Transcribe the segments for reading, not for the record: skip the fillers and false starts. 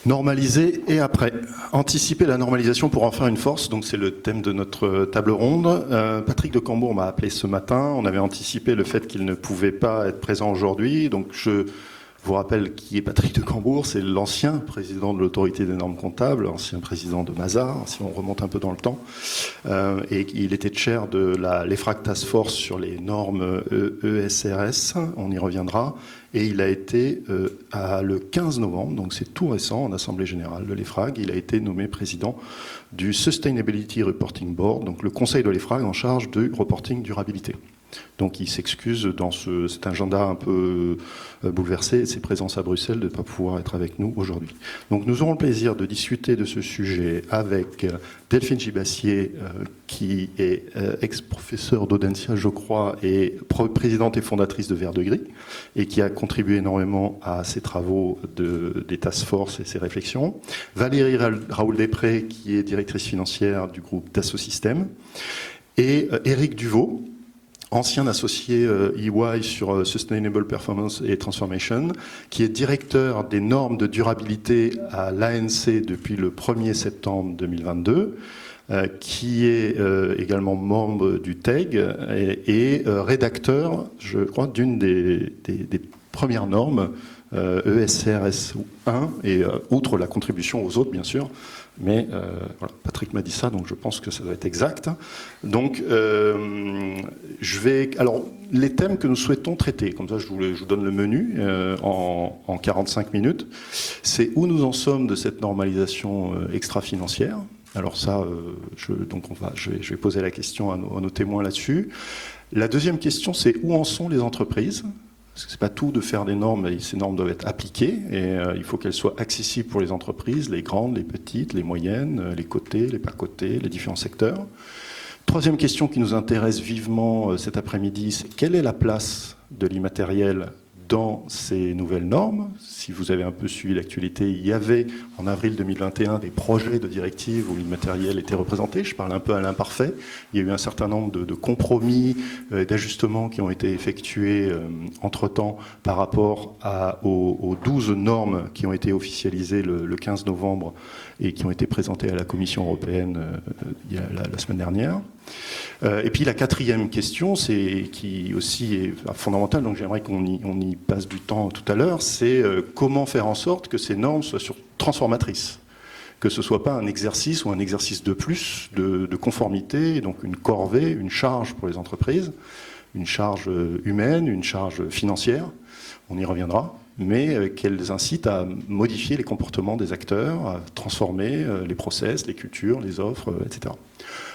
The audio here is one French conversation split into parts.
Normaliser et après. Anticiper la normalisation pour en faire une force, donc c'est le thème de notre table ronde. Patrick de Cambourg m'a appelé ce matin, on avait anticipé le fait qu'il ne pouvait pas être présent aujourd'hui, donc je vous rappelle qui est Patrick de Cambourg, c'est l'ancien président de l'autorité des normes comptables, ancien président de Mazars, si on remonte un peu dans le temps, et il était chair de l'EFRAG Task Force sur les normes ESRS, on y reviendra, et il a été, le 15 novembre, donc c'est tout récent, en Assemblée Générale de l'EFRAG, il a été nommé président du Sustainability Reporting Board, donc le conseil de l'EFRAG en charge du reporting durabilité. Donc il s'excuse dans cet agenda un peu bouleversé et ses présences à Bruxelles de ne pas pouvoir être avec nous aujourd'hui. Donc nous aurons le plaisir de discuter de ce sujet avec Delphine Gibassier, qui est ex-professeure d'Audencia, je crois, et présidente et fondatrice de Vert de Gris, et qui a contribué énormément à ces travaux des task force et ses réflexions. Valérie Raoul-Després, qui est directrice financière du groupe Dassault Systèmes, et Éric Duvaux, ancien associé EY sur Sustainable Performance et Transformation, qui est directeur des normes de durabilité à l'ANC depuis le 1er septembre 2022, qui est également membre du TEG et rédacteur, je crois, d'une des premières normes ESRS 1, et outre la contribution aux autres, bien sûr. Mais voilà, Patrick m'a dit ça, donc je pense que ça doit être exact. Donc, alors, les thèmes que nous souhaitons traiter, comme ça je vous donne le menu en 45 minutes, c'est où nous en sommes de cette normalisation extra-financière. Alors ça, je vais poser la question à nos témoins là-dessus. La deuxième question, c'est où en sont les entreprises ? Parce que ce n'est pas tout de faire des normes, mais ces normes doivent être appliquées et il faut qu'elles soient accessibles pour les entreprises, les grandes, les petites, les moyennes, les cotées, les pas cotées, les différents secteurs. Troisième question qui nous intéresse vivement cet après-midi, c'est quelle est la place de l'immatériel dans ces nouvelles normes? Si vous avez un peu suivi l'actualité, il y avait en avril 2021 des projets de directives où l'immatériel était représenté. Je parle un peu à l'imparfait. Il y a eu un certain nombre de compromis, d'ajustements qui ont été effectués entre-temps par rapport aux 12 normes qui ont été officialisées le 15 novembre et qui ont été présentées à la Commission européenne la semaine dernière. Et puis la quatrième question, qui aussi est fondamentale, donc j'aimerais qu'on y passe du temps tout à l'heure, c'est comment faire en sorte que ces normes soient transformatrices, que ce ne soit pas un exercice ou un exercice de plus de conformité, donc une corvée, une charge pour les entreprises, une charge humaine, une charge financière, on y reviendra, mais qu'elles incitent à modifier les comportements des acteurs, à transformer les process, les cultures, les offres, etc.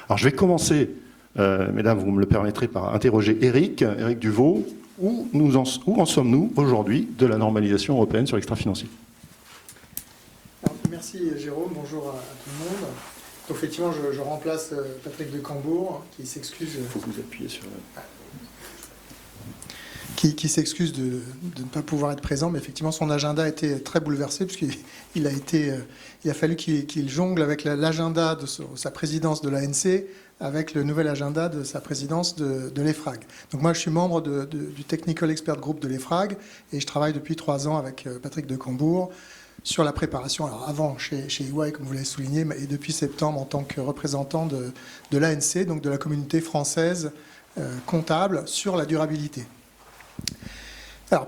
Alors je vais commencer, mesdames, vous me le permettrez, par interroger Éric Duvaux. Où en sommes-nous aujourd'hui de la normalisation européenne sur l'extra-financier? Merci Jérôme, bonjour à tout le monde. Donc, effectivement, je remplace Patrick de Cambourg, qui s'excuse... Il faut que vous appuyez sur... Qui s'excuse de ne pas pouvoir être présent, mais effectivement son agenda a été très bouleversé puisqu'il a fallu qu'il jongle avec l'agenda de sa présidence de l'ANC avec le nouvel agenda de sa présidence de l'EFRAG. Donc moi je suis membre du Technical Expert Group de l'EFRAG et je travaille depuis 3 ans avec Patrick de Cambourg sur la préparation, alors avant chez EY comme vous l'avez souligné, et depuis septembre en tant que représentant de l'ANC, donc de la communauté française comptable sur la durabilité. Alors,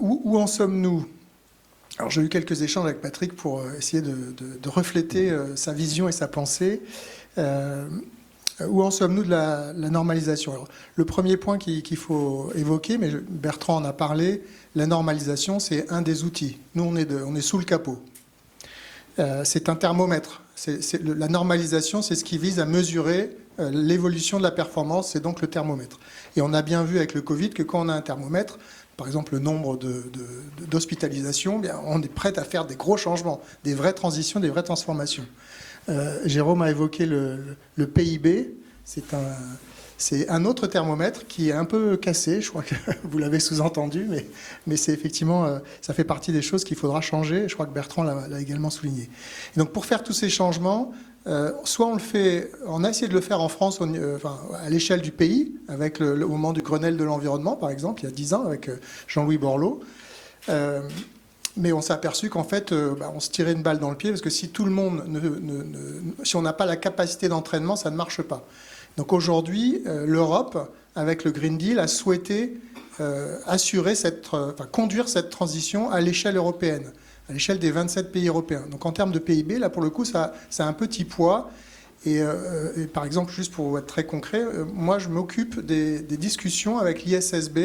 où en sommes-nous? Alors, j'ai eu quelques échanges avec Patrick pour essayer de refléter sa vision et sa pensée. Où en sommes-nous de la normalisation? Alors, le premier point qu'il faut évoquer, mais Bertrand en a parlé, la normalisation, c'est un des outils. Nous, on est sous le capot. C'est un thermomètre. La normalisation, c'est ce qui vise à mesurer l'évolution de la performance, c'est donc le thermomètre. Et on a bien vu avec le Covid que quand on a un thermomètre, par exemple le nombre d'hospitalisations, on est prêt à faire des gros changements, des vraies transitions, des vraies transformations. Jérôme a évoqué le PIB, c'est un autre thermomètre qui est un peu cassé, je crois que vous l'avez sous-entendu, mais c'est effectivement, ça fait partie des choses qu'il faudra changer, je crois que Bertrand l'a également souligné. Et donc pour faire tous ces changements, soit on a essayé de le faire en France, à l'échelle du pays, avec au moment du Grenelle de l'environnement, par exemple, il y a 10 ans, avec Jean-Louis Borloo. Mais on s'est aperçu qu'en fait, on se tirait une balle dans le pied, parce que si tout le monde, si on n'a pas la capacité d'entraînement, ça ne marche pas. Donc aujourd'hui, l'Europe, avec le Green Deal, a souhaité conduire cette transition à l'échelle européenne, à l'échelle des 27 pays européens. Donc en termes de PIB, là pour le coup, ça a un petit poids. Et par exemple, juste pour être très concret, moi je m'occupe des discussions avec l'ISSB,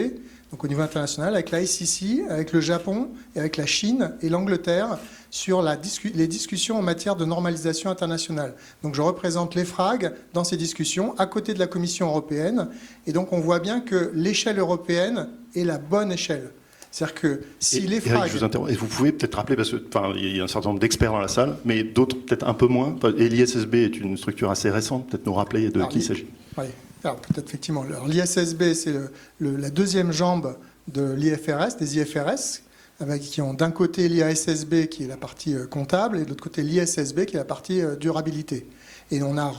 donc au niveau international, avec l'ICC, avec le Japon, et avec la Chine et l'Angleterre sur les discussions en matière de normalisation internationale. Donc je représente l'EFRAG dans ces discussions, à côté de la Commission européenne. Et donc on voit bien que l'échelle européenne est la bonne échelle. C'est-à-dire que si l'EFRAG... Eric, je vous interromps. Et vous pouvez peut-être rappeler, parce qu'il y a un certain nombre d'experts dans la salle, mais d'autres peut-être un peu moins. Et l'ISSB est une structure assez récente. Peut-être nous rappeler de qui il s'agit. Oui, alors peut-être effectivement. Alors, l'ISSB, c'est la deuxième jambe de l'IFRS, des IFRS, qui ont d'un côté l'IASSB qui est la partie comptable et de l'autre côté l'ISSB qui est la partie durabilité. Et on a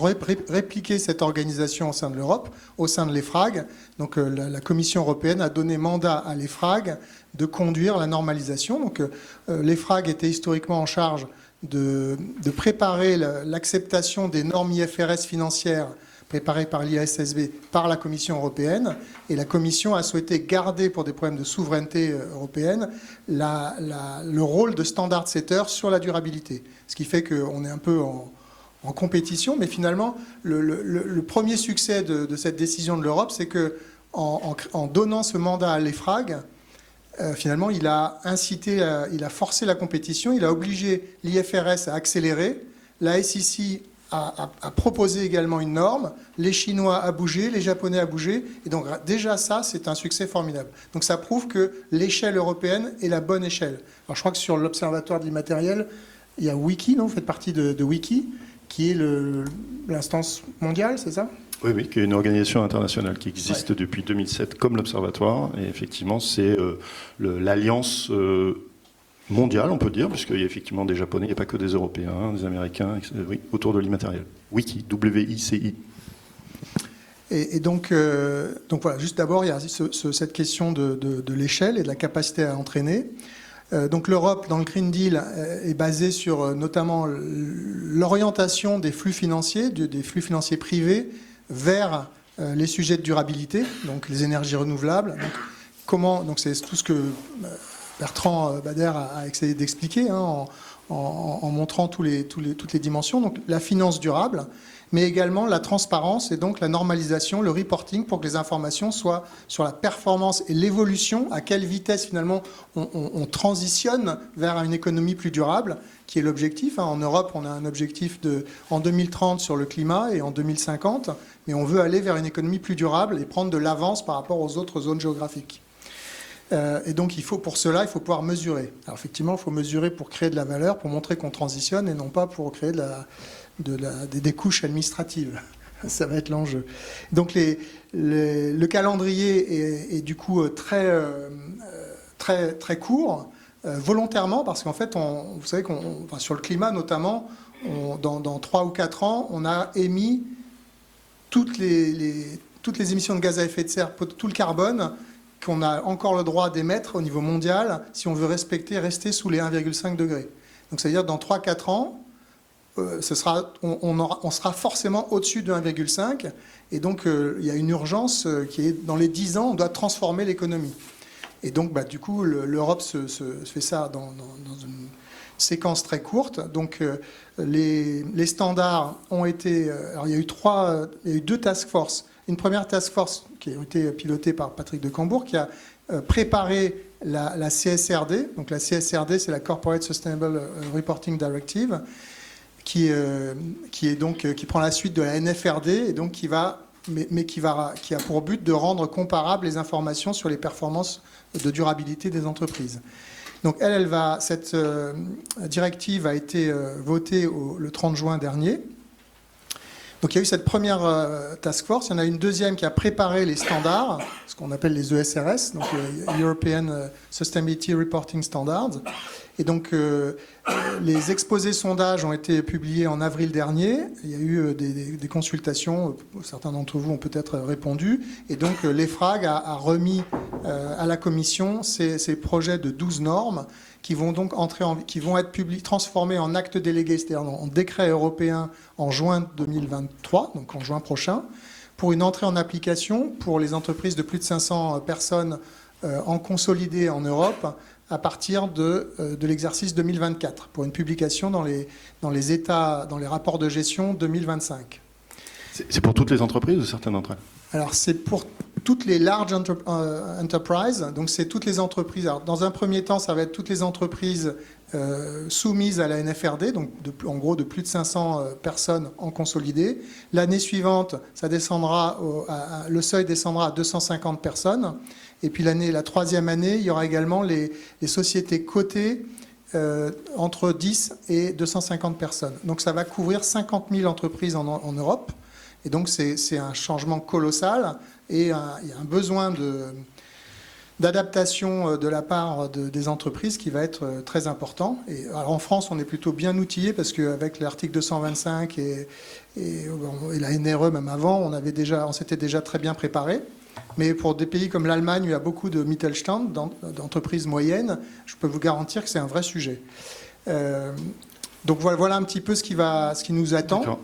répliqué cette organisation au sein de l'Europe, au sein de l'EFRAG. Donc la Commission européenne a donné mandat à l'EFRAG de conduire la normalisation. Donc l'EFRAG était historiquement en charge de préparer l'acceptation des normes IFRS financières préparées par l'IASSB par la Commission européenne. Et la Commission a souhaité garder, pour des problèmes de souveraineté européenne, le rôle de standard setter sur la durabilité. Ce qui fait qu'on est un peu en compétition, mais finalement, le premier succès de cette décision de l'Europe, c'est qu'en donnant ce mandat à l'EFRAG, finalement, il a forcé la compétition, il a obligé l'IFRS à accélérer, la SEC a proposé également une norme, les Chinois à bouger, les Japonais à bouger, et donc déjà ça, c'est un succès formidable. Donc ça prouve que l'échelle européenne est la bonne échelle. Alors je crois que sur l'Observatoire de l'immatériel, il y a Wiki, non ? Vous faites partie de Wiki, qui est l'instance mondiale, c'est ça ? Oui, qui est une organisation internationale qui existe depuis 2007 comme l'Observatoire. Et effectivement, c'est l'alliance mondiale, on peut dire, puisqu'il y a effectivement des Japonais, il n'y a pas que des Européens, des Américains, autour de l'immatériel. Wiki, W-I-C-I. Et donc voilà, juste d'abord, il y a cette question de l'échelle et de la capacité à entraîner. Donc l'Europe, dans le Green Deal, est basée sur notamment l'orientation des flux financiers privés vers les sujets de durabilité, donc les énergies renouvelables. Donc c'est tout ce que Bertrand Bader a essayé d'expliquer en montrant toutes les dimensions. Donc la finance durable, mais également la transparence et donc la normalisation, le reporting pour que les informations soient sur la performance et l'évolution, à quelle vitesse finalement on transitionne vers une économie plus durable, qui est l'objectif. En Europe, on a un objectif en 2030 sur le climat et en 2050, mais on veut aller vers une économie plus durable et prendre de l'avance par rapport aux autres zones géographiques. Et donc pour cela, il faut pouvoir mesurer. Alors effectivement, il faut mesurer pour créer de la valeur, pour montrer qu'on transitionne et non pas pour créer des couches administratives. Ça va être l'enjeu. Donc le calendrier est du coup très court, volontairement, parce qu'en fait, vous savez sur le climat notamment, dans 3 ou 4 ans, on a émis toutes les émissions de gaz à effet de serre, tout le carbone qu'on a encore le droit d'émettre au niveau mondial si on veut rester sous les 1,5 degrés. Donc ça veut dire que dans 3-4 ans, on sera forcément au-dessus de 1,5, et donc il y a une urgence qui est dans les 10 ans, on doit transformer l'économie. Et donc du coup l'Europe se fait ça dans une séquence très courte. Donc les standards ont été... alors il y a eu 2 task force. Une première task force qui a été pilotée par Patrick de Cambourg, qui a préparé la CSRD. Donc la CSRD, c'est la Corporate Sustainable Reporting Directive, qui prend la suite de la NFRD, et donc qui a pour but de rendre comparables les informations sur les performances de durabilité des entreprises. Donc cette directive a été votée le 30 juin dernier. Donc il y a eu cette première task force, il y en a une deuxième qui a préparé les standards, ce qu'on appelle les ESRS, donc European Sustainability Reporting Standards. Et donc, les exposés sondages ont été publiés en avril dernier. Il y a eu des consultations. Certains d'entre vous ont peut-être répondu. Et donc, l'EFRAG a remis à la Commission ces projets de 12 normes qui vont donc qui vont être transformés en actes délégués, c'est-à-dire en décret européen en juin 2023, donc en juin prochain, pour une entrée en application pour les entreprises de plus de 500 personnes en consolidé en Europe à partir de l'exercice 2024, pour une publication dans les états, dans les rapports de gestion 2025. C'est pour toutes les entreprises ou certaines d'entre elles? Alors, c'est pour toutes les large enterprises, donc c'est toutes les entreprises. Alors, dans un premier temps, ça va être toutes les entreprises soumises à la NFRD, donc en gros de plus de 500 personnes en consolidé. L'année suivante, ça descendra le seuil descendra à 250 personnes. Et puis la troisième année, il y aura également les sociétés cotées entre 10 et 250 personnes. Donc ça va couvrir 50 000 entreprises en Europe. Et donc c'est un changement colossal et il y a un besoin d'adaptation de la part des entreprises qui va être très important. Et alors en France, on est plutôt bien outillé parce qu'avec l'article 225 et la NRE même avant, on s'était déjà très bien préparé. Mais pour des pays comme l'Allemagne, où il y a beaucoup de Mittelstand, d'entreprises moyennes, je peux vous garantir que c'est un vrai sujet. Donc voilà un petit peu ce qui nous attend.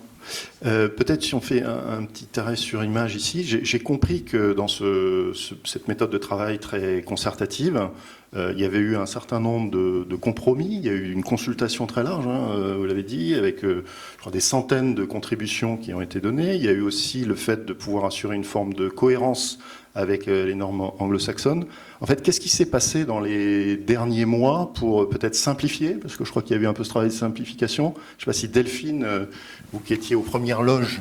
Peut-être si on fait un petit arrêt sur image ici, j'ai compris que dans cette méthode de travail très concertative, il y avait eu un certain nombre de compromis, il y a eu une consultation très large, vous l'avez dit, avec je crois, des centaines de contributions qui ont été données. Il y a eu aussi le fait de pouvoir assurer une forme de cohérence avec les normes anglo-saxonnes. En fait, qu'est-ce qui s'est passé dans les derniers mois pour peut-être simplifier? Parce que je crois qu'il y a eu un peu ce travail de simplification. Je ne sais pas si Delphine, vous qui étiez aux premières loges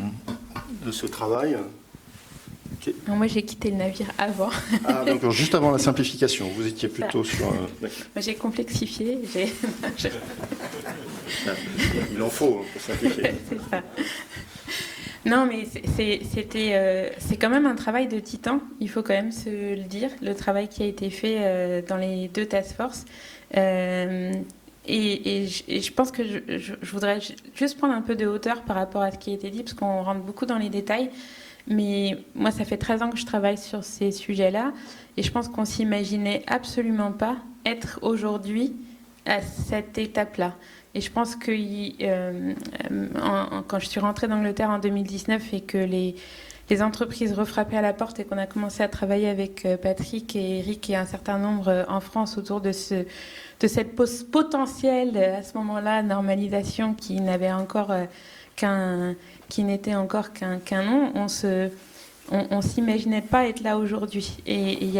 de ce travail... Non, moi, j'ai quitté le navire avant. Ah, donc juste avant la simplification, vous étiez plutôt sur... Moi, j'ai complexifié. Il en faut pour simplifier. C'est ça. Non, mais c'est quand même un travail de titan, il faut quand même se le dire, le travail qui a été fait dans les deux task force. Et je pense que je voudrais juste prendre un peu de hauteur par rapport à ce qui a été dit, parce qu'on rentre beaucoup dans les détails. Mais moi, ça fait 13 ans que je travaille sur ces sujets-là, et je pense qu'on ne s'imaginait absolument pas être aujourd'hui à cette étape-là. Et je pense que quand je suis rentrée d'Angleterre en 2019 et que les entreprises refrappaient à la porte et qu'on a commencé à travailler avec Patrick et Eric et un certain nombre en France autour de cette potentielle, à ce moment-là, normalisation qui n'avait encore qui n'était encore qu'un nom, on s'imaginait pas être là aujourd'hui. Et il y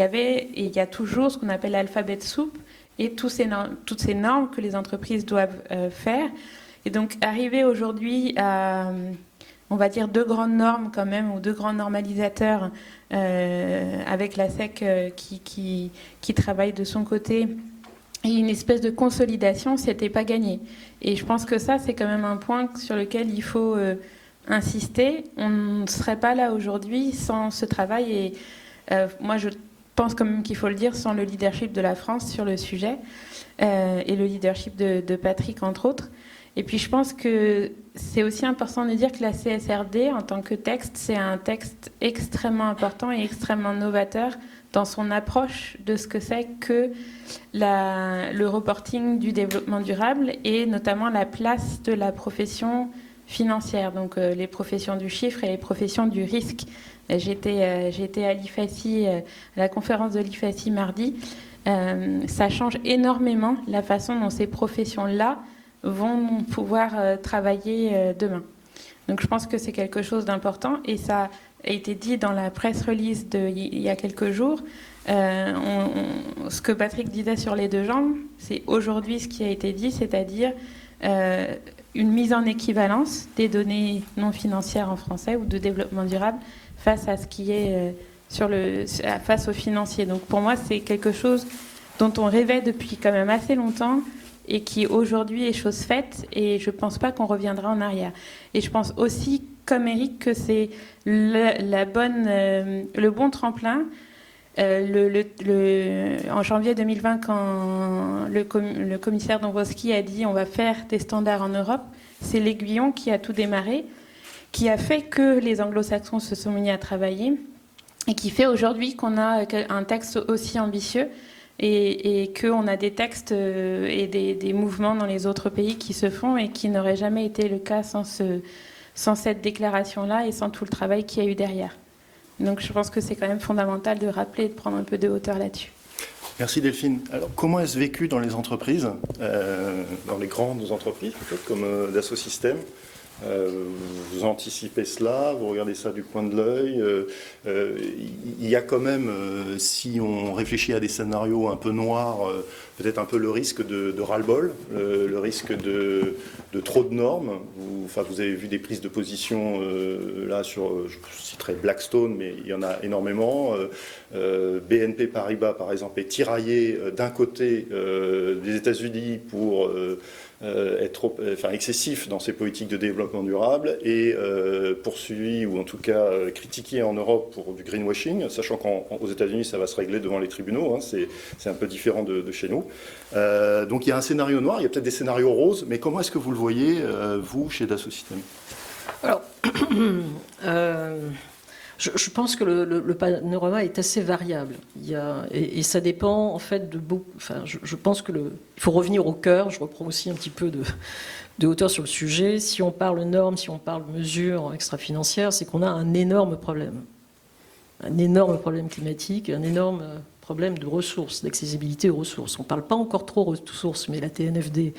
a toujours ce qu'on appelle l'alphabet soup et toutes ces normes que les entreprises doivent faire. Et donc arriver aujourd'hui à, on va dire, deux grandes normes quand même, ou deux grands normalisateurs, avec la SEC qui travaille de son côté, et une espèce de consolidation, c'était pas gagné. Et je pense que ça, c'est quand même un point sur lequel il faut insister. On ne serait pas là aujourd'hui sans ce travail. Et moi, je pense quand même qu'il faut le dire, sans le leadership de la France sur le sujet, et le leadership de Patrick, entre autres. Et puis, je pense que c'est aussi important de dire que la CSRD, en tant que texte, c'est un texte extrêmement important et extrêmement novateur dans son approche de ce que c'est que le reporting du développement durable et notamment la place de la profession financière, donc les professions du chiffre et les professions du risque. J'étais à l'IFACI, à la conférence de l'IFACI mardi. Ça change énormément la façon dont ces professions-là vont pouvoir travailler demain. Donc je pense que c'est quelque chose d'important et ça a été dit dans la press release il y a quelques jours. Ce que Patrick disait sur les deux jambes, c'est aujourd'hui ce qui a été dit, c'est-à-dire une mise en équivalence des données non financières en français ou de développement durable face à ce qui est face aux financiers. Donc pour moi, c'est quelque chose dont on rêvait depuis quand même assez longtemps et qui aujourd'hui est chose faite, et je ne pense pas qu'on reviendra en arrière. Et je pense aussi, comme Eric, que c'est le bon tremplin En janvier 2020, quand le commissaire Dombrovskis a dit on va faire des standards en Europe, c'est l'aiguillon qui a tout démarré, qui a fait que les anglo-saxons se sont mis à travailler et qui fait aujourd'hui qu'on a un texte aussi ambitieux et qu'on a des textes et des mouvements dans les autres pays qui se font et qui n'auraient jamais été le cas sans cette déclaration-là et sans tout le travail qu'il y a eu derrière. Donc je pense que c'est quand même fondamental de rappeler et de prendre un peu de hauteur là-dessus. Merci Delphine. Alors comment est-ce vécu dans les entreprises, dans les grandes entreprises peut-être comme Dassault Systèmes? Vous anticipez cela, vous regardez ça du coin de l'œil. Il y a quand même, si on réfléchit à des scénarios un peu noirs, peut-être un peu le risque de ras-le-bol, le risque de trop de normes. Vous avez vu des prises de position là sur, je citerai Blackstone, mais il y en a énormément. BNP Paribas, par exemple, est tiraillé d'un côté des États-Unis pour être excessif dans ses politiques de développement durable et poursuivi ou en tout cas critiqué en Europe pour du greenwashing, sachant qu'aux États-Unis ça va se régler devant les tribunaux, hein, c'est un peu différent de chez nous. Donc il y a un scénario noir, il y a peut-être des scénarios roses, mais comment est-ce que vous le voyez, vous, chez Dassault Systèmes? Alors, je pense que le panorama est assez variable. Et ça dépend en fait de beaucoup. Enfin, je pense que il faut revenir au cœur. Je reprends aussi un petit peu de hauteur sur le sujet. Si on parle normes, si on parle mesures extra-financières, c'est qu'on a un énorme problème. Un énorme problème climatique, un énorme problème de ressources, d'accessibilité aux ressources. On ne parle pas encore trop ressources, mais la TNFD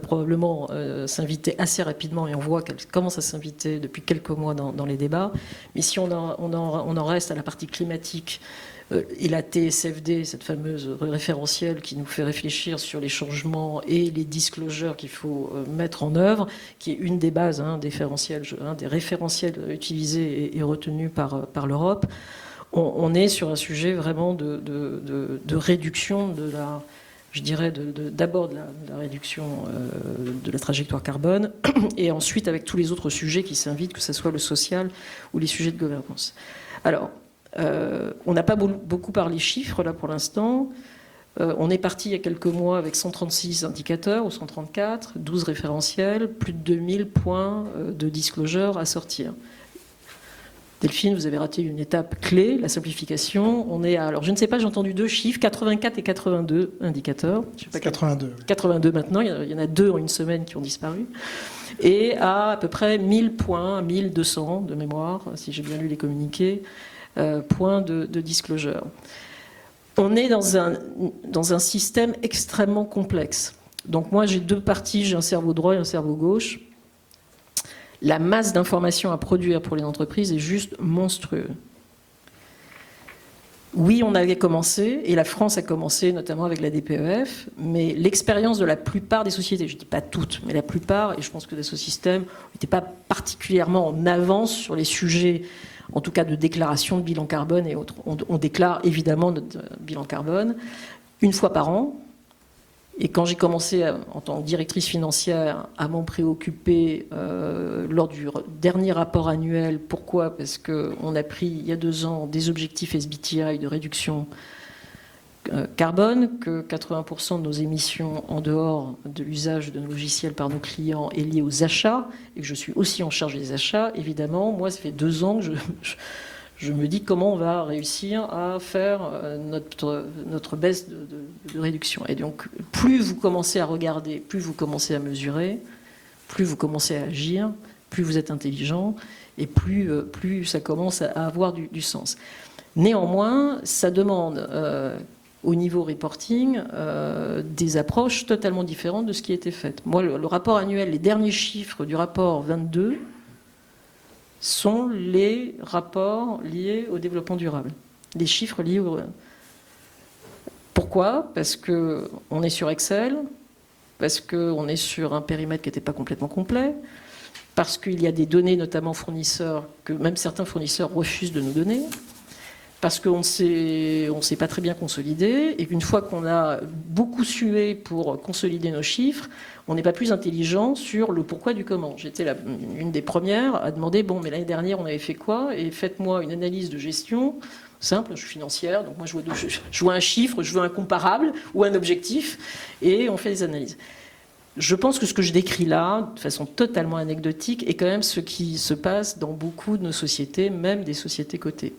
probablement s'inviter assez rapidement, et on voit qu'elle commence à s'inviter depuis quelques mois dans les débats. Mais si on en reste à la partie climatique et la TSFD, cette fameuse référentielle qui nous fait réfléchir sur les changements et les disclosures qu'il faut mettre en œuvre, qui est une des bases des référentiels utilisés et retenus par l'Europe, on est sur un sujet vraiment de réduction de la... Je dirais d'abord de la réduction de la trajectoire carbone, et ensuite avec tous les autres sujets qui s'invitent, que ce soit le social ou les sujets de gouvernance. Alors, on n'a pas beaucoup parlé chiffres là pour l'instant. On est parti il y a quelques mois avec 136 indicateurs, ou 134, 12 référentiels, plus de 2000 points de disclosure à sortir. Delphine, vous avez raté une étape clé, la simplification. On est alors je ne sais pas, j'ai entendu deux chiffres, 84 et 82 indicateurs. Je sais pas, 82. 82 maintenant, il y en a 2 en une semaine qui ont disparu. Et à peu près 1000 points, 1200 de mémoire, si j'ai bien lu les communiqués, points de disclosure. On est dans un système extrêmement complexe. Donc moi j'ai deux parties, j'ai un cerveau droit et un cerveau gauche. La masse d'informations à produire pour les entreprises est juste monstrueuse. Oui, on avait commencé, et la France a commencé notamment avec la DPEF, mais l'expérience de la plupart des sociétés, je ne dis pas toutes, mais la plupart, et je pense que Dassault Systèmes n'était pas particulièrement en avance sur les sujets, en tout cas de déclaration de bilan carbone et autres. On déclare évidemment notre bilan carbone une fois par an. Et quand j'ai commencé, en tant que directrice financière, à m'en préoccuper lors du dernier rapport annuel, pourquoi? Parce qu'on a pris, il y a 2 ans, des objectifs SBTI de réduction carbone, que 80% de nos émissions en dehors de l'usage de nos logiciels par nos clients est lié aux achats, et que je suis aussi en charge des achats, évidemment, moi, ça fait 2 ans que je me dis comment on va réussir à faire notre baisse de réduction. Et donc, plus vous commencez à regarder, plus vous commencez à mesurer, plus vous commencez à agir, plus vous êtes intelligent, et plus ça commence à avoir du sens. Néanmoins, ça demande, au niveau reporting, des approches totalement différentes de ce qui a été fait. Moi, le rapport annuel, les derniers chiffres du rapport 22, sont les rapports liés au développement durable. Les chiffres liés au... Pourquoi? Parce qu'on est sur Excel, parce qu'on est sur un périmètre qui n'était pas complètement complet, parce qu'il y a des données, notamment fournisseurs, que même certains fournisseurs refusent de nous donner, parce qu'on ne sait pas très bien consolider, et qu'une fois qu'on a beaucoup sué pour consolider nos chiffres, on n'est pas plus intelligent sur le pourquoi du comment. J'étais une des premières à demander, bon, mais l'année dernière, on avait fait quoi? Et faites-moi une analyse de gestion simple, je suis financière, donc moi je vois un chiffre, je veux un comparable ou un objectif, et on fait des analyses. Je pense que ce que je décris là, de façon totalement anecdotique, est quand même ce qui se passe dans beaucoup de nos sociétés, même des sociétés cotées.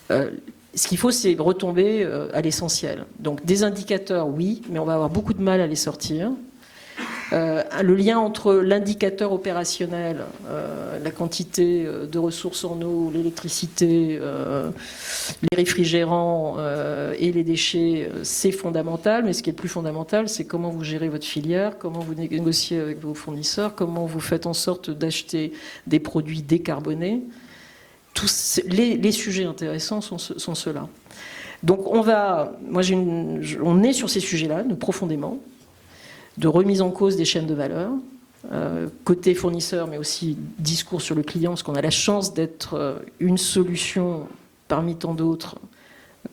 Ce qu'il faut, c'est retomber à l'essentiel. Donc des indicateurs, oui, mais on va avoir beaucoup de mal à les sortir. Le lien entre l'indicateur opérationnel, la quantité de ressources en eau, l'électricité, les réfrigérants et les déchets, c'est fondamental. Mais ce qui est le plus fondamental, c'est comment vous gérez votre filière, comment vous négociez avec vos fournisseurs, comment vous faites en sorte d'acheter des produits décarbonés. Tous les sujets intéressants sont ceux-là. Donc on est sur ces sujets-là, nous, profondément, de remise en cause des chaînes de valeur, côté fournisseur, mais aussi discours sur le client, parce qu'on a la chance d'être une solution parmi tant d'autres,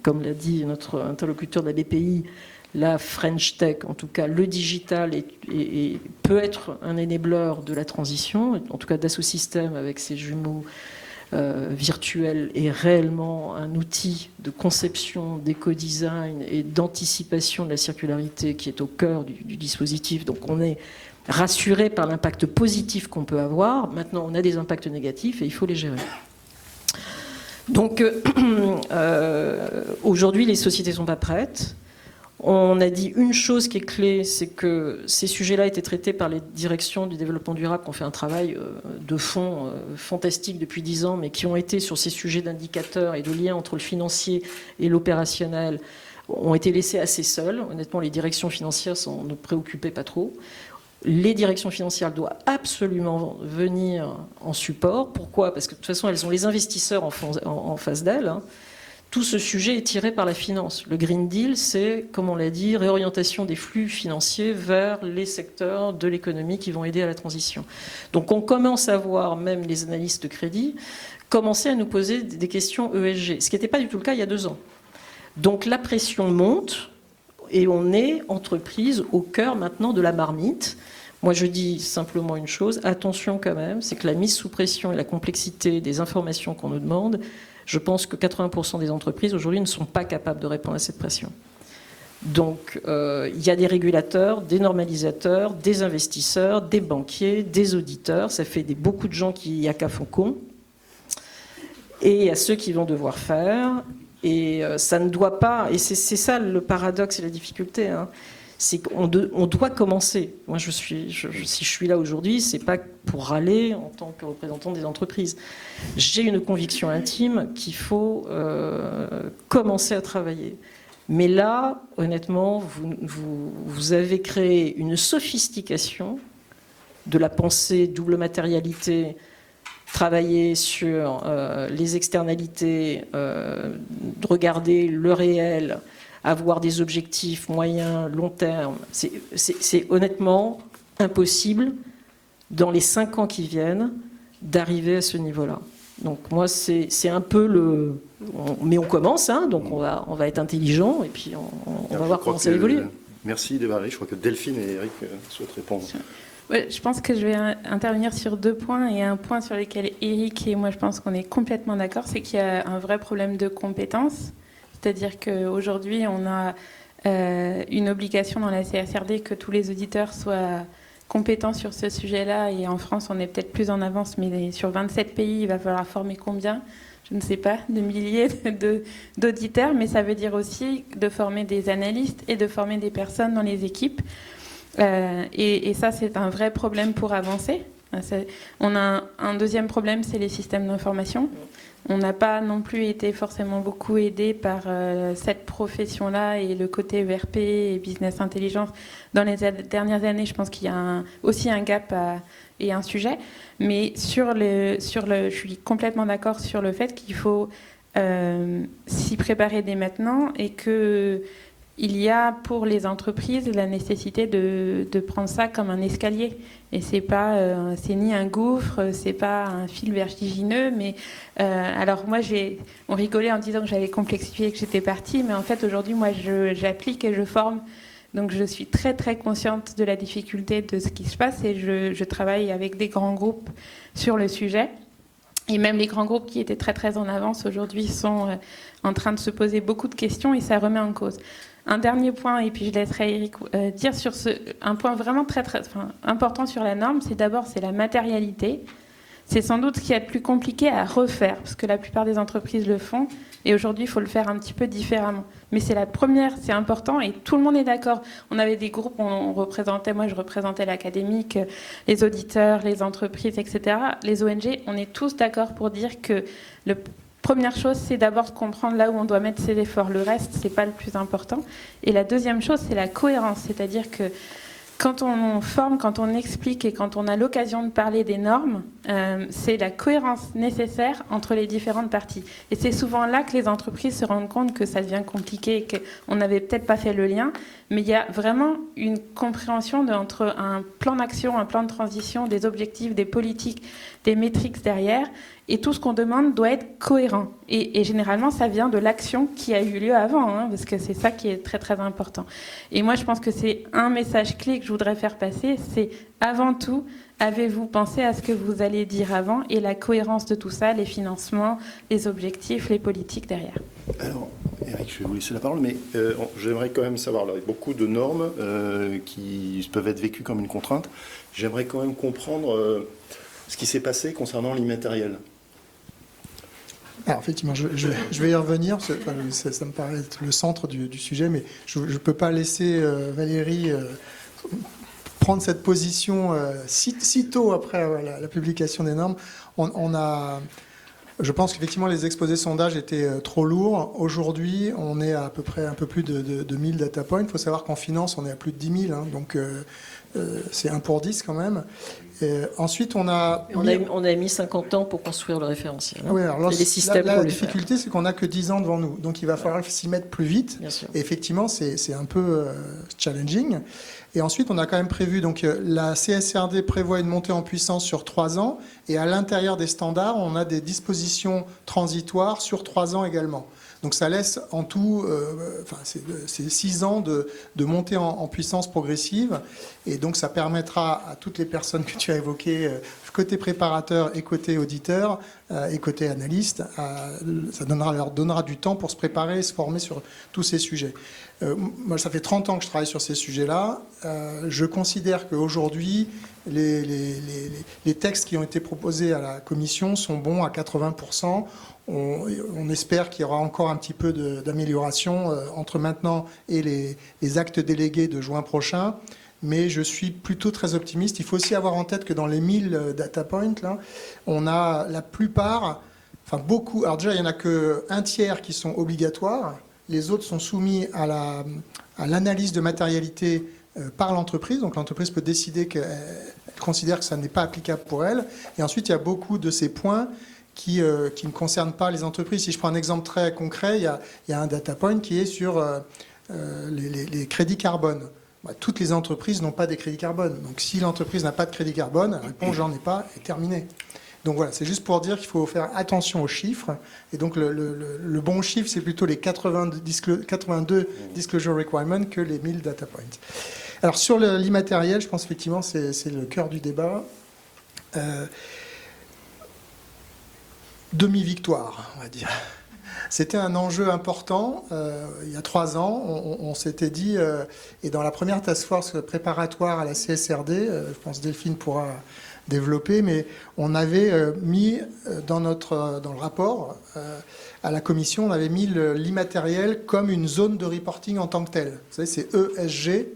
comme l'a dit notre interlocuteur de la BPI, la French Tech, en tout cas le digital, peut être un enabler de la transition, en tout cas Dassault Systèmes avec ses jumeaux virtuel est réellement un outil de conception, d'éco-design et d'anticipation de la circularité qui est au cœur du dispositif. Donc on est rassuré par l'impact positif qu'on peut avoir. Maintenant, on a des impacts négatifs et il faut les gérer. Donc aujourd'hui, les sociétés ne sont pas prêtes. On a dit une chose qui est clé, c'est que ces sujets-là étaient traités par les directions du développement durable qui ont fait un travail de fond fantastique depuis 10 ans, mais qui ont été sur ces sujets d'indicateurs et de liens entre le financier et l'opérationnel, ont été laissés assez seuls. Honnêtement, les directions financières ne préoccupaient pas trop. Les directions financières doivent absolument venir en support. Pourquoi ? Parce que de toute façon, elles ont les investisseurs en face d'elles. Tout ce sujet est tiré par la finance. Le Green Deal, c'est, comme on l'a dit, réorientation des flux financiers vers les secteurs de l'économie qui vont aider à la transition. Donc on commence à voir, même les analystes de crédit, commencer à nous poser des questions ESG, ce qui n'était pas du tout le cas il y a 2 ans. Donc la pression monte et on est entreprise au cœur maintenant de la marmite. Moi je dis simplement une chose, attention quand même, c'est que la mise sous pression et la complexité des informations qu'on nous demande, je pense que 80% des entreprises aujourd'hui ne sont pas capables de répondre à cette pression. Donc il y a des régulateurs, des normalisateurs, des investisseurs, des banquiers, des auditeurs. Ça fait beaucoup de gens qui y a qu'à font con. Et il y a ceux qui vont devoir faire. Et ça ne doit pas... Et c'est ça le paradoxe et la difficulté. C'est qu'on doit commencer. Moi, si je suis là aujourd'hui, c'est pas pour râler en tant que représentant des entreprises. J'ai une conviction intime qu'il faut commencer à travailler. Mais là, honnêtement, vous avez créé une sophistication de la pensée double matérialité, travailler sur les externalités, regarder le réel, avoir des objectifs moyens, long terme. C'est honnêtement impossible, dans les 5 ans qui viennent, d'arriver à ce niveau-là. Donc moi, c'est un peu mais on commence, donc on va être intelligent, et puis on va voir comment ça évolue. Merci Desbarrés. Je crois que Delphine et Eric souhaitent répondre. Ouais, je pense que je vais intervenir sur 2 points, et un point sur lequel Eric et moi je pense qu'on est complètement d'accord, c'est qu'il y a un vrai problème de compétences. C'est-à-dire qu'aujourd'hui, on a une obligation dans la CSRD que tous les auditeurs soient compétents sur ce sujet-là. Et en France, on est peut-être plus en avance, mais sur 27 pays, il va falloir former combien ? Je ne sais pas, de milliers d'auditeurs. Mais ça veut dire aussi de former des analystes et de former des personnes dans les équipes. Et ça, c'est un vrai problème pour avancer. On a un deuxième problème, c'est les systèmes d'information. On n'a pas non plus été forcément beaucoup aidé par cette profession-là et le côté ERP et business intelligence. Dans les dernières années, je pense qu'il y a aussi un gap et un sujet. Mais je suis complètement d'accord sur le fait qu'il faut s'y préparer dès maintenant, et que il y a pour les entreprises la nécessité de prendre ça comme un escalier. Et c'est ni un gouffre, c'est pas un fil vertigineux. Mais alors moi, on rigolait en disant que j'avais complexifié et que j'étais partie, mais en fait aujourd'hui, moi, j'applique et je forme. Donc je suis très très consciente de la difficulté de ce qui se passe, et je travaille avec des grands groupes sur le sujet. Et même les grands groupes qui étaient très très en avance aujourd'hui sont en train de se poser beaucoup de questions et ça remet en cause. Un dernier point, et puis je laisserai Eric dire sur un point vraiment très important sur la norme, c'est d'abord la matérialité. C'est sans doute ce qu'il y a de plus compliqué à refaire, parce que la plupart des entreprises le font, et aujourd'hui il faut le faire un petit peu différemment. Mais c'est la première, c'est important, et tout le monde est d'accord. On avait des groupes, moi je représentais l'académique, les auditeurs, les entreprises, etc. Les ONG, on est tous d'accord pour dire que première chose, c'est d'abord de comprendre là où on doit mettre ses efforts. Le reste, c'est pas le plus important. Et la deuxième chose, c'est la cohérence. C'est-à-dire que quand on forme, quand on explique et quand on a l'occasion de parler des normes, c'est la cohérence nécessaire entre les différentes parties. Et c'est souvent là que les entreprises se rendent compte que ça devient compliqué et qu'on n'avait peut-être pas fait le lien. Mais il y a vraiment une compréhension entre un plan d'action, un plan de transition, des objectifs, des politiques, des métriques derrière. Et tout ce qu'on demande doit être cohérent. Et généralement, ça vient de l'action qui a eu lieu avant, parce que c'est ça qui est très très important. Et moi, je pense que c'est un message clé que je voudrais faire passer, c'est avant tout, avez-vous pensé à ce que vous allez dire avant et la cohérence de tout ça, les financements, les objectifs, les politiques derrière. Alors, Eric, je vais vous laisser la parole, mais j'aimerais quand même savoir, il y a beaucoup de normes qui peuvent être vécues comme une contrainte. J'aimerais quand même comprendre ce qui s'est passé concernant l'immatériel. Alors effectivement, je vais y revenir, ça me paraît être le centre du sujet, mais je ne peux pas laisser Valérie prendre cette position si tôt après la publication des normes. Je pense qu'effectivement les exposés sondages étaient trop lourds. Aujourd'hui, on est à peu près un peu plus de 1000 data points. Il faut savoir qu'en finance, on est à plus de 10 000, donc c'est 1 pour 10 quand même. Ensuite, on a mis 50 ans pour construire le référentiel. Oui, alors les systèmes la difficulté, c'est qu'on n'a que 10 ans devant nous. Donc il va falloir s'y mettre plus vite. Bien sûr. Et effectivement, c'est un peu challenging. Et ensuite, on a quand même prévu, donc la CSRD prévoit une montée en puissance sur 3 ans. Et à l'intérieur des standards, on a des dispositions transitoires sur 3 ans également. Donc ça laisse en tout, c'est 6 ans de montée en puissance progressive. Et donc ça permettra à toutes les personnes que tu as évoquées, côté préparateur et côté auditeur et côté analyste, ça leur donnera du temps pour se préparer et se former sur tous ces sujets. Moi, ça fait 30 ans que je travaille sur ces sujets-là. Je considère qu'aujourd'hui, les textes qui ont été proposés à la Commission sont bons à 80%. On espère qu'il y aura encore un petit peu d'amélioration entre maintenant et les actes délégués de juin prochain. Mais je suis plutôt très optimiste. Il faut aussi avoir en tête que dans les 1000 data points, là, on a la plupart, enfin beaucoup, alors déjà il n'y en a qu'un tiers qui sont obligatoires, les autres sont soumis à l'analyse de matérialité par l'entreprise, donc l'entreprise peut décider qu'elle considère que ça n'est pas applicable pour elle, et ensuite il y a beaucoup de ces points qui ne concernent pas les entreprises. Si je prends un exemple très concret, il y a un data point qui est sur les crédits carbone. Toutes les entreprises n'ont pas des crédits carbone. Donc si l'entreprise n'a pas de crédit carbone, la réponse « j'en ai pas » est terminée. Donc voilà, c'est juste pour dire qu'il faut faire attention aux chiffres. Et donc le bon chiffre, c'est plutôt les 82 disclosure requirements que les 1000 data points. Alors sur l'immatériel, je pense effectivement c'est le cœur du débat. Demi-victoire, on va dire. C'était un enjeu important. Il y a 3 ans, on s'était dit, et dans la première task force préparatoire à la CSRD, je pense que Delphine pourra développer, mais on avait mis dans le rapport à la Commission, on avait mis l'immatériel comme une zone de reporting en tant que telle. Vous savez, c'est ESG,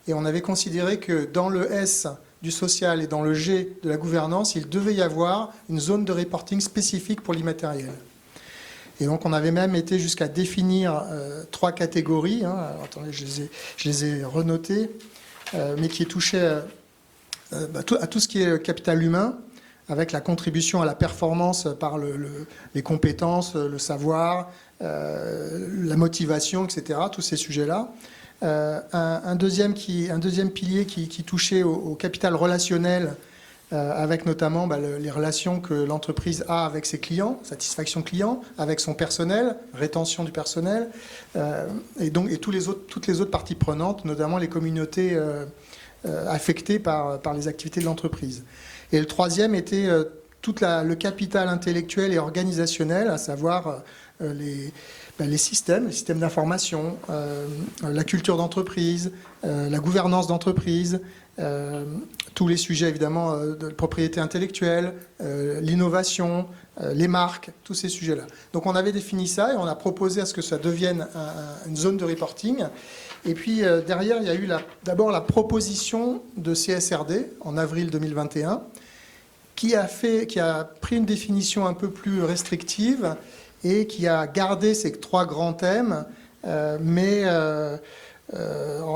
et on avait considéré que dans le S du social et dans le G de la gouvernance, il devait y avoir une zone de reporting spécifique pour l'immatériel. Et donc on avait même été jusqu'à définir 3 catégories, alors, attendez, je les ai renotées, mais qui touchaient à tout ce qui est capital humain, avec la contribution à la performance par les compétences, le savoir, la motivation, etc., tous ces sujets-là. Un deuxième pilier qui touchait au capital relationnel, avec notamment les relations que l'entreprise a avec ses clients, satisfaction client, avec son personnel, rétention du personnel, et toutes les autres parties prenantes, notamment les communautés affectées par les activités de l'entreprise. Et le troisième était tout le capital intellectuel et organisationnel, à savoir les systèmes d'information, la culture d'entreprise, la gouvernance d'entreprise, tous les sujets évidemment de propriété intellectuelle, l'innovation, les marques, tous ces sujets-là. Donc on avait défini ça et on a proposé à ce que ça devienne une zone de reporting. Et puis derrière, il y a eu d'abord la proposition de CSRD en avril 2021 qui a pris une définition un peu plus restrictive et qui a gardé ces 3 grands thèmes, mais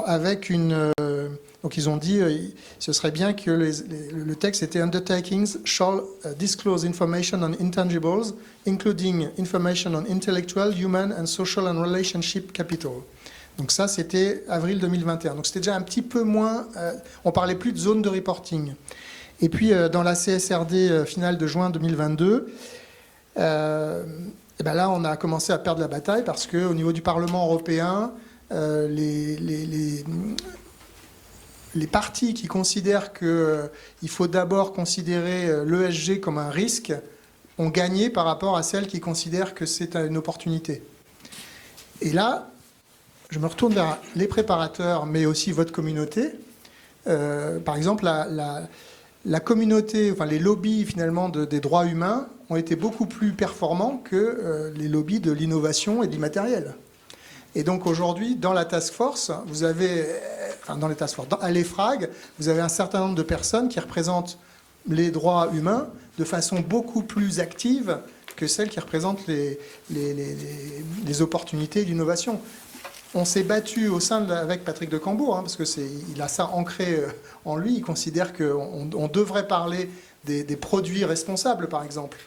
avec une... donc ils ont dit ce serait bien que le texte était « Undertakings shall disclose information on intangibles, including information on intellectual, human and social and relationship capital ». Donc ça, c'était avril 2021. Donc c'était déjà un petit peu moins... on parlait plus de zone de reporting. Et puis dans la CSRD finale de juin 2022... et ben là, on a commencé à perdre la bataille parce qu'au niveau du Parlement européen, les partis qui considèrent qu'il faut d'abord considérer l'ESG comme un risque ont gagné par rapport à celles qui considèrent que c'est une opportunité. Et là, je me retourne vers les préparateurs, mais aussi votre communauté. Par exemple, la communauté, enfin les lobbies finalement des droits humains ont été beaucoup plus performants que les lobbies de l'innovation et de l'immatériel. Et donc aujourd'hui, dans la task force, vous avez, enfin dans les task force, à l'EFRAG, vous avez un certain nombre de personnes qui représentent les droits humains de façon beaucoup plus active que celles qui représentent les opportunités d'innovation. On s'est battu au sein avec Patrick de Cambourg, parce que il a ça ancré en lui. Il considère qu'on devrait parler des produits responsables, par exemple.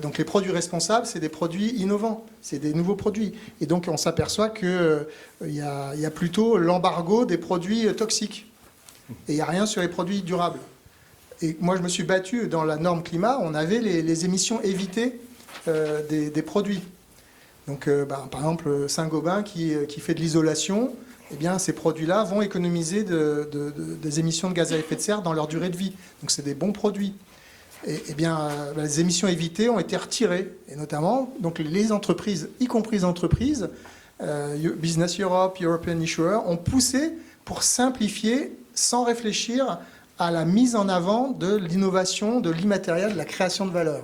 Donc les produits responsables, c'est des produits innovants, c'est des nouveaux produits. Et donc on s'aperçoit qu'il y a plutôt l'embargo des produits toxiques. Et il n'y a rien sur les produits durables. Et moi, je me suis battu dans la norme climat, on avait les émissions évitées des produits. Donc, par exemple, Saint-Gobain qui fait de l'isolation, eh bien, ces produits-là vont économiser des émissions de gaz à effet de serre dans leur durée de vie. Donc, c'est des bons produits. Et bien, les émissions évitées ont été retirées. Et notamment, donc, les entreprises, y compris les entreprises, Business Europe, European Issuer, ont poussé pour simplifier sans réfléchir à la mise en avant de l'innovation, de l'immatériel, de la création de valeur.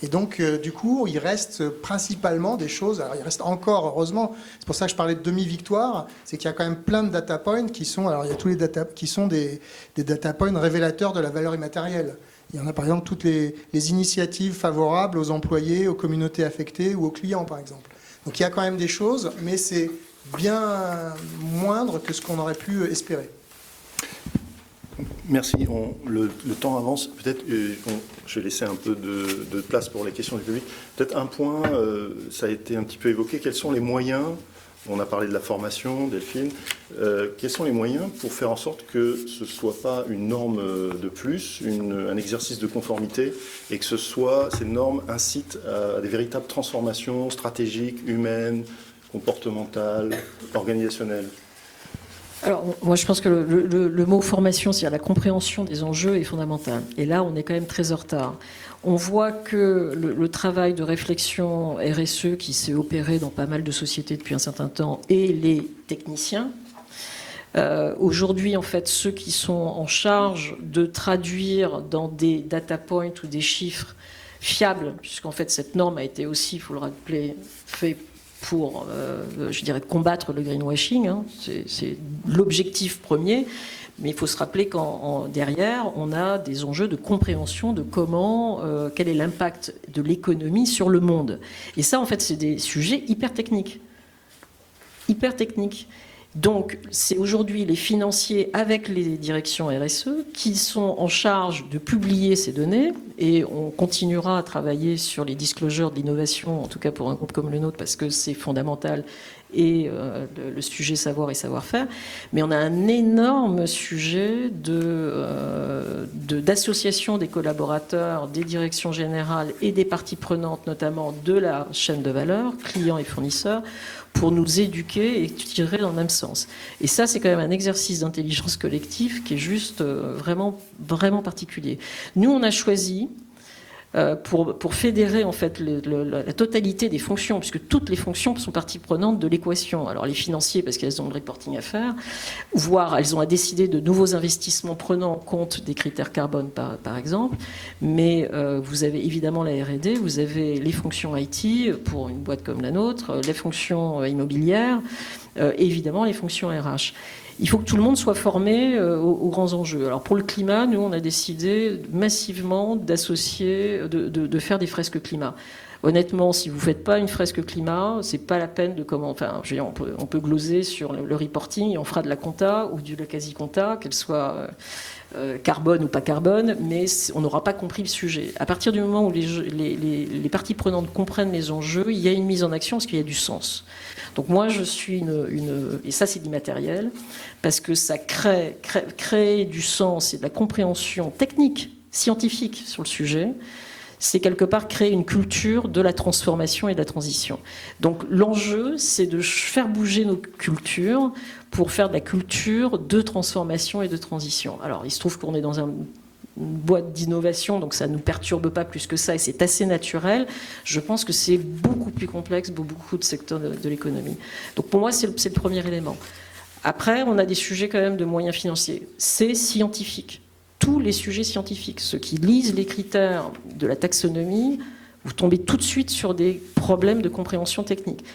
Et donc, du coup, il reste principalement des choses... Alors, il reste encore, heureusement, c'est pour ça que je parlais de demi-victoire, c'est qu'il y a quand même plein de data points qui sont... Alors, il y a tous les data qui sont des data points révélateurs de la valeur immatérielle. Il y en a, par exemple, toutes les initiatives favorables aux employés, aux communautés affectées ou aux clients, par exemple. Donc, il y a quand même des choses, mais c'est bien moindre que ce qu'on aurait pu espérer. Merci. Le temps avance. Peut-être je vais laisser un peu de place pour les questions du public. Peut-être un point, ça a été un petit peu évoqué. Quels sont les moyens, on a parlé de la formation, Delphine, quels sont les moyens pour faire en sorte que ce ne soit pas une norme de plus, un exercice de conformité, et que ces normes incitent à des véritables transformations stratégiques, humaines, comportementales, organisationnelles? Alors, moi, je pense que le mot formation, c'est-à-dire la compréhension des enjeux, est fondamental. Et là, on est quand même très en retard. On voit que le travail de réflexion RSE qui s'est opéré dans pas mal de sociétés depuis un certain temps, et les techniciens, aujourd'hui, en fait, ceux qui sont en charge de traduire dans des data points ou des chiffres fiables, puisqu'en fait, cette norme a été aussi, il faut le rappeler, faite pour, je dirais, combattre le greenwashing. C'est l'objectif premier. Mais il faut se rappeler qu'en derrière, on a des enjeux de compréhension de quel est l'impact de l'économie sur le monde. Et ça, en fait, c'est des sujets hyper techniques. Hyper techniques. Donc, c'est aujourd'hui les financiers avec les directions RSE qui sont en charge de publier ces données, et on continuera à travailler sur les disclosures de l'innovation, en tout cas pour un groupe comme le nôtre, parce que c'est fondamental, et le sujet savoir et savoir-faire. Mais on a un énorme sujet d'association des collaborateurs, des directions générales et des parties prenantes, notamment de la chaîne de valeur, clients et fournisseurs, pour nous éduquer et tirer dans le même sens. Et ça, c'est quand même un exercice d'intelligence collective qui est juste vraiment, vraiment particulier. Nous, on a choisi pour fédérer en fait la totalité des fonctions, puisque toutes les fonctions sont partie prenante de l'équation. Alors les financiers, parce qu'elles ont le reporting à faire, voire elles ont à décider de nouveaux investissements prenant en compte des critères carbone par exemple, mais vous avez évidemment la R&D, vous avez les fonctions IT pour une boîte comme la nôtre, les fonctions immobilières, et évidemment les fonctions RH. Il faut que tout le monde soit formé aux grands enjeux. Alors pour le climat, nous on a décidé massivement d'associer, de faire des fresques climat. Honnêtement, si vous ne faites pas une fresque climat, c'est pas la peine de comment. Enfin, je veux dire, on peut gloser sur le reporting et on fera de la compta ou de la quasi-compta, qu'elle soit carbone ou pas carbone, mais on n'aura pas compris le sujet. À partir du moment où les parties prenantes comprennent les enjeux, il y a une mise en action parce qu'il y a du sens. Donc moi, je suis et ça c'est l'immatériel, parce que ça crée du sens et de la compréhension technique, scientifique sur le sujet. C'est quelque part créer une culture de la transformation et de la transition. Donc l'enjeu, c'est de faire bouger nos cultures pour faire de la culture de transformation et de transition. Alors il se trouve qu'on est dans une boîte d'innovation, donc ça ne nous perturbe pas plus que ça, et c'est assez naturel. Je pense que c'est beaucoup plus complexe pour beaucoup de secteurs de l'économie. Donc pour moi, c'est le premier élément. Après, on a des sujets quand même de moyens financiers. C'est scientifique. Tous les sujets scientifiques, ceux qui lisent les critères de la taxonomie, vous tombez tout de suite sur des problèmes de compréhension technique.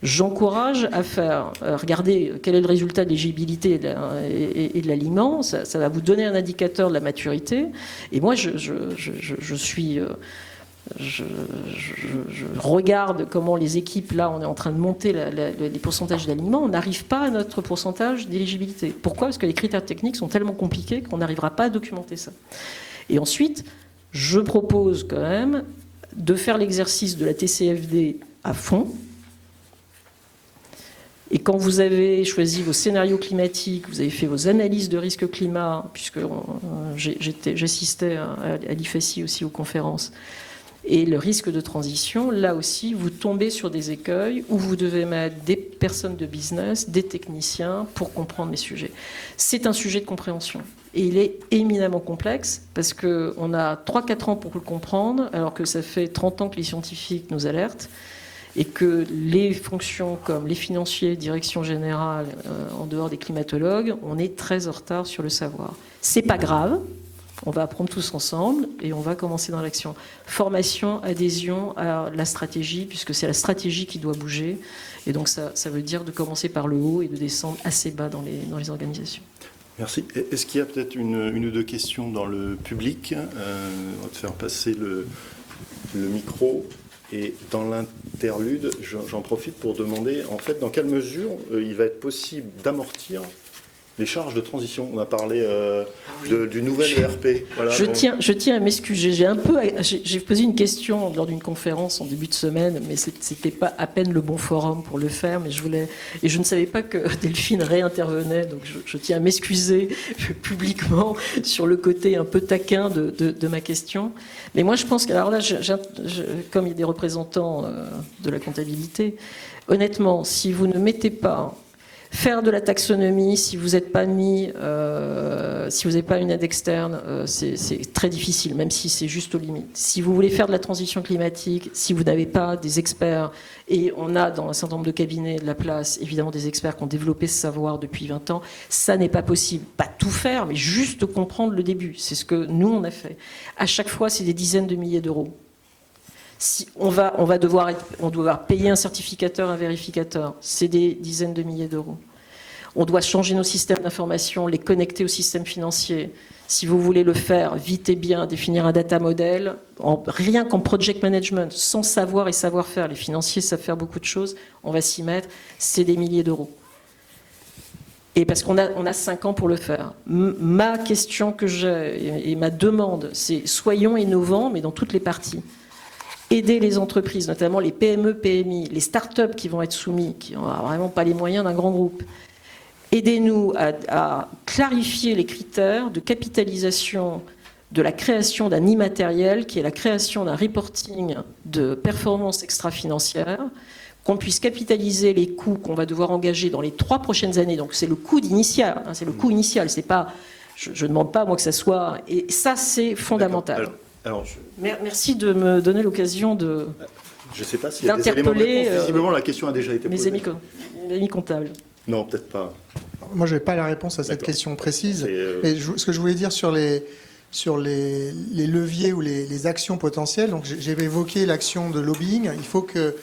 J'encourage à faire, regardez quel est le résultat de l'éligibilité et de l'aliment, ça va vous donner un indicateur de la maturité. Et moi, je regarde comment les équipes, là, on est en train de monter les pourcentages d'alignement, on n'arrive pas à notre pourcentage d'éligibilité. Pourquoi ? Parce que les critères techniques sont tellement compliqués qu'on n'arrivera pas à documenter ça. Et ensuite, je propose quand même de faire l'exercice de la TCFD à fond. Et quand vous avez choisi vos scénarios climatiques, vous avez fait vos analyses de risque climat, puisque j'assistais à l'IFACI aussi aux conférences, et le risque de transition, là aussi, vous tombez sur des écueils où vous devez mettre des personnes de business, des techniciens pour comprendre les sujets. C'est un sujet de compréhension. Et il est éminemment complexe parce qu'on a 3-4 ans pour le comprendre, alors que ça fait 30 ans que les scientifiques nous alertent et que les fonctions comme les financiers, direction générale, en dehors des climatologues, on est très en retard sur le savoir. C'est pas grave. On va apprendre tous ensemble et on va commencer dans l'action. Formation, adhésion à la stratégie, puisque c'est la stratégie qui doit bouger. Et donc ça veut dire de commencer par le haut et de descendre assez bas dans les organisations. Merci. Est-ce qu'il y a peut-être une ou deux questions dans le public ? On va te faire passer le micro. Et dans l'interlude, j'en profite pour demander, en fait, dans quelle mesure il va être possible d'amortir les charges de transition. On a parlé du nouvel ERP. Voilà, je tiens à m'excuser. J'ai posé une question lors d'une conférence en début de semaine, mais c'était pas à peine le bon forum pour le faire. Mais je ne savais pas que Delphine réintervenait, donc je tiens à m'excuser publiquement sur le côté un peu taquin de ma question. Mais moi, je pense que, alors là, comme il y a des représentants de la comptabilité, honnêtement, si vous ne mettez pas faire de la taxonomie, si vous n'êtes pas si vous n'avez pas une aide externe, c'est très difficile, même si c'est juste aux limites. Si vous voulez faire de la transition climatique, si vous n'avez pas des experts, et on a dans un certain nombre de cabinets de la place, évidemment des experts qui ont développé ce savoir depuis 20 ans, ça n'est pas possible. Pas tout faire, mais juste comprendre le début. C'est ce que nous, on a fait. À chaque fois, c'est des dizaines de milliers d'euros. Si on va devoir payer un certificateur, un vérificateur, c'est des dizaines de milliers d'euros. On doit changer nos systèmes d'information, les connecter au système financier. Si vous voulez le faire vite et bien, définir un data model, rien qu'en project management, sans savoir et savoir-faire, les financiers savent faire beaucoup de choses, on va s'y mettre, c'est des milliers d'euros. Et parce qu'on a 5 ans pour le faire. Ma question que j'ai et ma demande, c'est soyons innovants, mais dans toutes les parties. Aider les entreprises, notamment les PME, PMI, les start-up qui vont être soumis, qui n'ont vraiment pas les moyens d'un grand groupe. Aidez-nous à clarifier les critères de capitalisation de la création d'un immatériel, qui est la création d'un reporting de performance extra-financière, qu'on puisse capitaliser les coûts qu'on va devoir engager dans les 3 prochaines années. Donc c'est le coût initial, c'est le coût initial, c'est pas... Je ne demande pas, moi, que ça soit... Et ça, c'est fondamental. Alors, Merci de me donner l'occasion de je ne sais pas s'il y a des éléments de d'interpeller réponse. Visiblement, la question a déjà été mes posée. amis comptables. Non, peut-être pas. Moi, je n'ai pas la réponse à cette D'accord. question précise. C'est, Mais ce que je voulais dire sur les leviers ou les actions potentielles, donc j'ai évoqué l'action de lobbying. Il faut que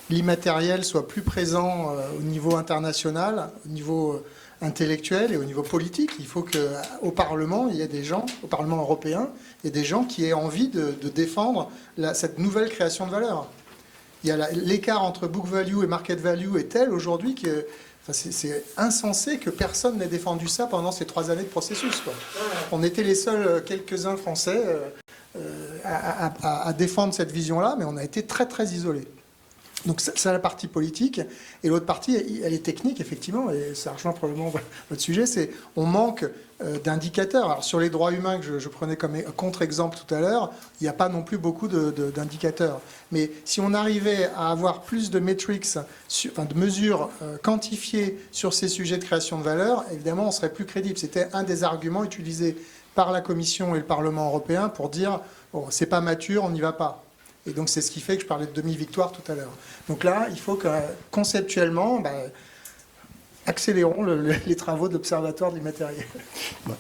l'immatériel soit plus présent au niveau international, au niveau intellectuel et au niveau politique. Il faut qu'au Parlement, il y ait des gens, au Parlement européen, il y ait des gens qui aient envie de défendre cette nouvelle création de valeur. L'écart entre book value et market value est tel aujourd'hui que c'est insensé que personne n'ait défendu ça pendant ces 3 années de processus, quoi. On était les seuls, quelques-uns Français, à défendre cette vision-là, mais on a été très très isolés. Donc c'est la partie politique, et l'autre partie, elle est technique, effectivement, et ça rejoint probablement votre sujet, c'est on manque d'indicateurs. Alors sur les droits humains que je prenais comme contre-exemple tout à l'heure, il n'y a pas non plus beaucoup d'indicateurs. Mais si on arrivait à avoir plus de metrics, de mesures quantifiées sur ces sujets de création de valeur, évidemment on serait plus crédible. C'était un des arguments utilisés par la Commission et le Parlement européen pour dire bon, c'est pas mature, on n'y va pas. Et donc c'est ce qui fait que je parlais de demi-victoire tout à l'heure. Donc là, il faut que conceptuellement, accélérons les travaux de l'Observatoire du matériel.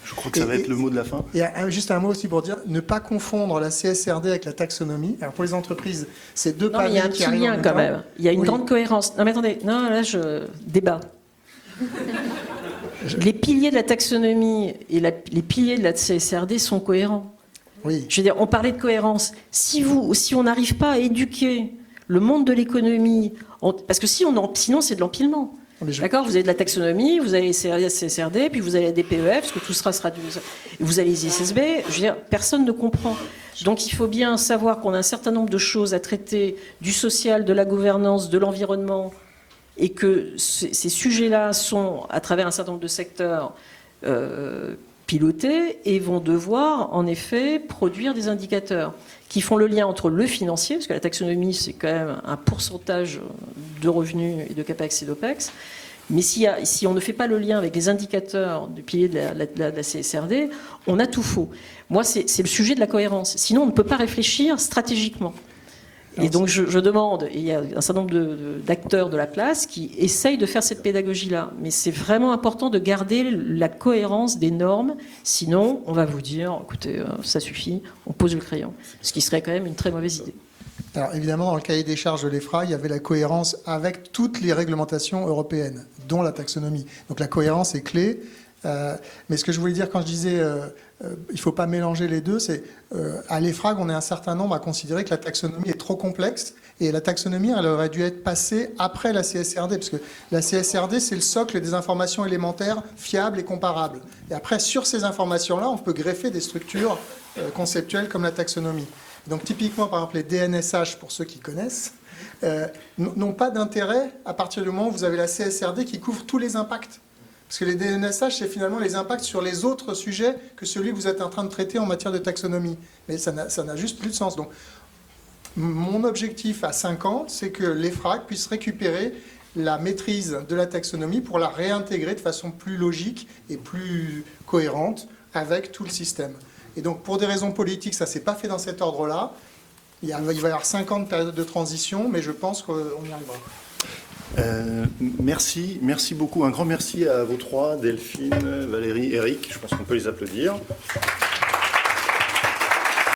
je crois que ça va être le mot de la fin. Et juste un mot aussi pour dire, ne pas confondre la CSRD avec la taxonomie. Alors pour les entreprises, c'est deux paliers Il y a un qui petit arrivent en lien même quand temps. même. Il y a une Oui. grande cohérence. Non mais attendez, non là je débat. Les piliers de la taxonomie et les piliers de la CSRD sont cohérents. Oui. Je veux dire, on parlait de cohérence. Si on n'arrive pas à éduquer le monde de l'économie, parce que sinon c'est de l'empilement. D'accord, vous avez de la taxonomie, vous avez les CSRD, puis vous avez la DPEF, parce que tout sera vous avez les ISSB. Je veux dire, personne ne comprend. Donc il faut bien savoir qu'on a un certain nombre de choses à traiter, du social, de la gouvernance, de l'environnement, et que ces sujets-là sont, à travers un certain nombre de secteurs, pilotés et vont devoir, en effet, produire des indicateurs qui font le lien entre le financier, parce que la taxonomie, c'est quand même un pourcentage de revenus et de CAPEX et d'OPEX, mais si on ne fait pas le lien avec les indicateurs du pilier de la CSRD, on a tout faux. Moi, c'est le sujet de la cohérence. Sinon, on ne peut pas réfléchir stratégiquement. Et donc je demande, et il y a un certain nombre d'acteurs de la place qui essayent de faire cette pédagogie-là. Mais c'est vraiment important de garder la cohérence des normes, sinon on va vous dire, écoutez, ça suffit, on pose le crayon. Ce qui serait quand même une très mauvaise idée. Alors évidemment, dans le cahier des charges de l'EFRA, il y avait la cohérence avec toutes les réglementations européennes, dont la taxonomie. Donc la cohérence est clé. Mais ce que je voulais dire quand je disais il ne faut pas mélanger les deux, c'est à l'EFRAG, on est un certain nombre à considérer que la taxonomie est trop complexe, et la taxonomie, elle aurait dû être passée après la CSRD, parce que la CSRD, c'est le socle des informations élémentaires fiables et comparables. Et après, sur ces informations-là, on peut greffer des structures conceptuelles comme la taxonomie. Donc typiquement, par exemple, les DNSH, pour ceux qui connaissent, n'ont pas d'intérêt à partir du moment où vous avez la CSRD qui couvre tous les impacts. Parce que les DNSH, c'est finalement les impacts sur les autres sujets que celui que vous êtes en train de traiter en matière de taxonomie. Mais ça n'a juste plus de sens. Donc, mon objectif à 5 ans, c'est que l'EFRAG puisse récupérer la maîtrise de la taxonomie pour la réintégrer de façon plus logique et plus cohérente avec tout le système. Et donc, pour des raisons politiques, ça ne s'est pas fait dans cet ordre-là. Il va y avoir 5 ans de période de transition, mais je pense qu'on y arrivera. Merci beaucoup. Un grand merci à vous trois, Delphine, Valérie, Eric. Je pense qu'on peut les applaudir.